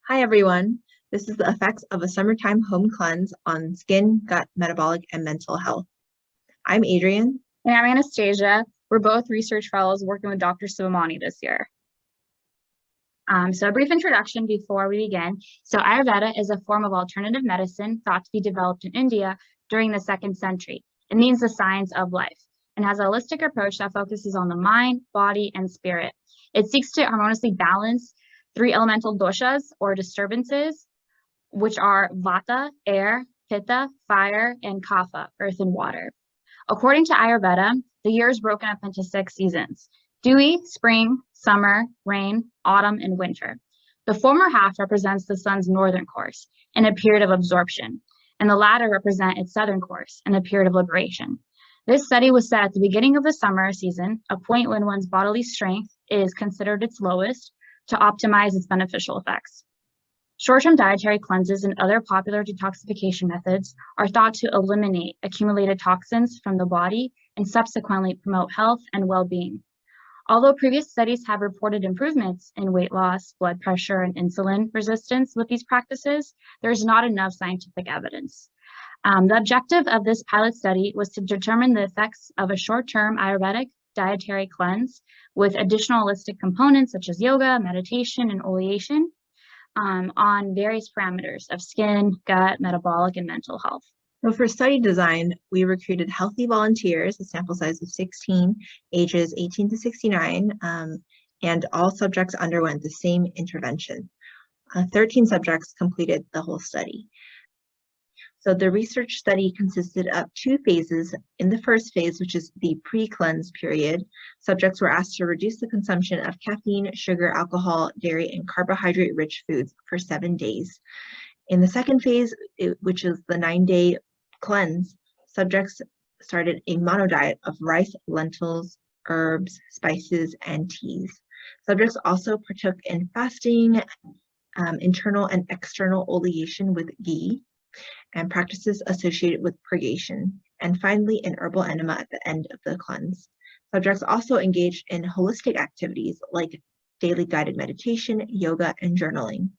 Hi everyone, this is the effects of a summertime home cleanse on skin, gut, metabolic, and mental health. I'm Adrianne. And I'm Anastasia. We're both research fellows working with Dr. Shivani this year. So a brief introduction before we begin. So Ayurveda is a form of alternative medicine thought to be developed in India during the 2nd century. It means the science of life and has a holistic approach that focuses on the mind, body, and spirit. It seeks to harmoniously balance 3 elemental doshas or disturbances, which are vata, air, pitta, fire, and kapha, earth and water. According to Ayurveda, the year is broken up into 6 seasons: dewy, spring, summer, rain, autumn, and winter. The former half represents the sun's northern course and a period of absorption, and the latter represent its southern course and a period of liberation. This study was set at the beginning of the summer season, a point when one's bodily strength is considered its lowest, to optimize its beneficial effects. Short-term dietary cleanses and other popular detoxification methods are thought to eliminate accumulated toxins from the body and subsequently promote health and well-being. Although previous studies have reported improvements in weight loss, blood pressure, and insulin resistance with these practices, there is not enough scientific evidence. The objective of this pilot study was to determine the effects of a short-term Ayurvedic dietary cleanse with additional holistic components such as yoga, meditation, and oleation on various parameters of skin, gut, metabolic, and mental health. So for study design, we recruited healthy volunteers, a sample size of 16, ages 18 to 69, and all subjects underwent the same intervention. 13 subjects completed the whole study. So the research study consisted of 2 phases. In the first phase, which is the pre-cleanse period, subjects were asked to reduce the consumption of caffeine, sugar, alcohol, dairy, and carbohydrate-rich foods for 7 days. In the second phase, which is the 9-day cleanse, subjects started a mono diet of rice, lentils, herbs, spices, and teas. Subjects also partook in fasting, internal and external oleation with ghee, and practices associated with purgation, and finally an herbal enema at the end of the cleanse. Subjects also engaged in holistic activities like daily guided meditation, yoga, and journaling.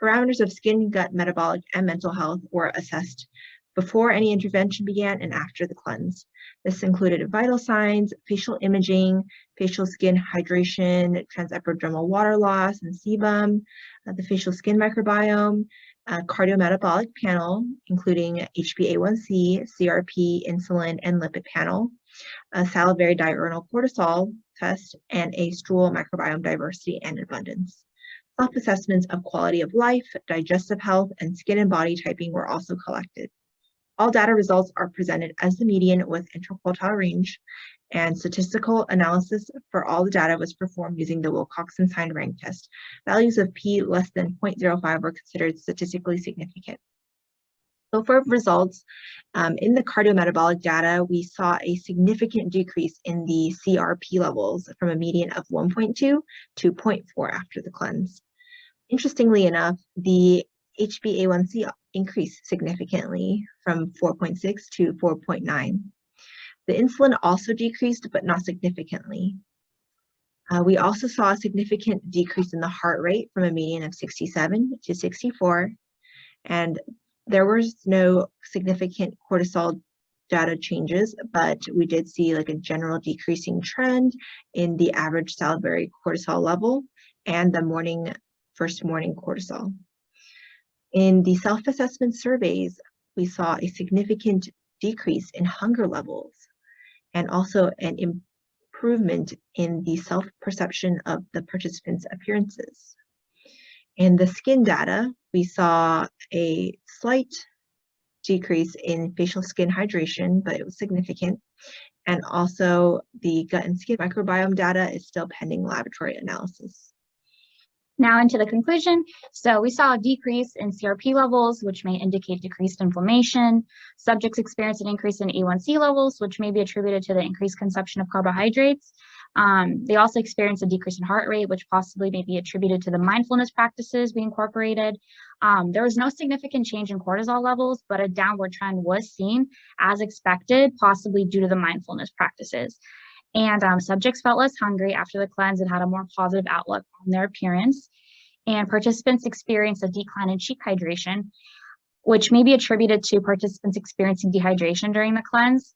Parameters of skin, gut, metabolic, and mental health were assessed before any intervention began and after the cleanse. This included vital signs, facial imaging, facial skin hydration, transepidermal water loss and sebum, the facial skin microbiome, cardiometabolic panel, including HbA1c, CRP, insulin, and lipid panel, a salivary diurnal cortisol test, and a stool microbiome diversity and abundance. Self-assessments of quality of life, digestive health, and skin and body typing were also collected. All data results are presented as the median with interquartile range, and statistical analysis for all the data was performed using the Wilcoxon-Sign rank test. Values of p less than 0.05 were considered statistically significant. So for results, in the cardiometabolic data, we saw a significant decrease in the CRP levels from a median of 1.2 to 0.4 after the cleanse. Interestingly enough, the HbA1c increased significantly from 4.6 to 4.9. The insulin also decreased, but not significantly. We also saw a significant decrease in the heart rate from a median of 67 to 64, and there was no significant cortisol data changes, but we did see like a general decreasing trend in the average salivary cortisol level and the first morning cortisol. In the self-assessment surveys, we saw a significant decrease in hunger levels and also an improvement in the self-perception of the participants' appearances. In the skin data, we saw a slight decrease in facial skin hydration, but it was significant. And also the gut and skin microbiome data is still pending laboratory analysis. Now into the conclusion. So we saw a decrease in CRP levels, which may indicate decreased inflammation. Subjects experienced an increase in A1C levels, which may be attributed to the increased consumption of carbohydrates. They also experienced a decrease in heart rate, which possibly may be attributed to the mindfulness practices we incorporated. There was no significant change in cortisol levels, but a downward trend was seen as expected, possibly due to the mindfulness practices. And subjects felt less hungry after the cleanse and had a more positive outlook on their appearance. and participants experienced a decline in cheek hydration, which may be attributed to participants experiencing dehydration during the cleanse.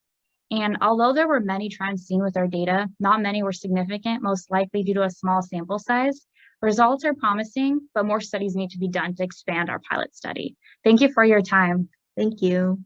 And although there were many trends seen with our data, not many were significant, most likely due to a small sample size. Results are promising, but more studies need to be done to expand our pilot study. Thank you for your time. Thank you.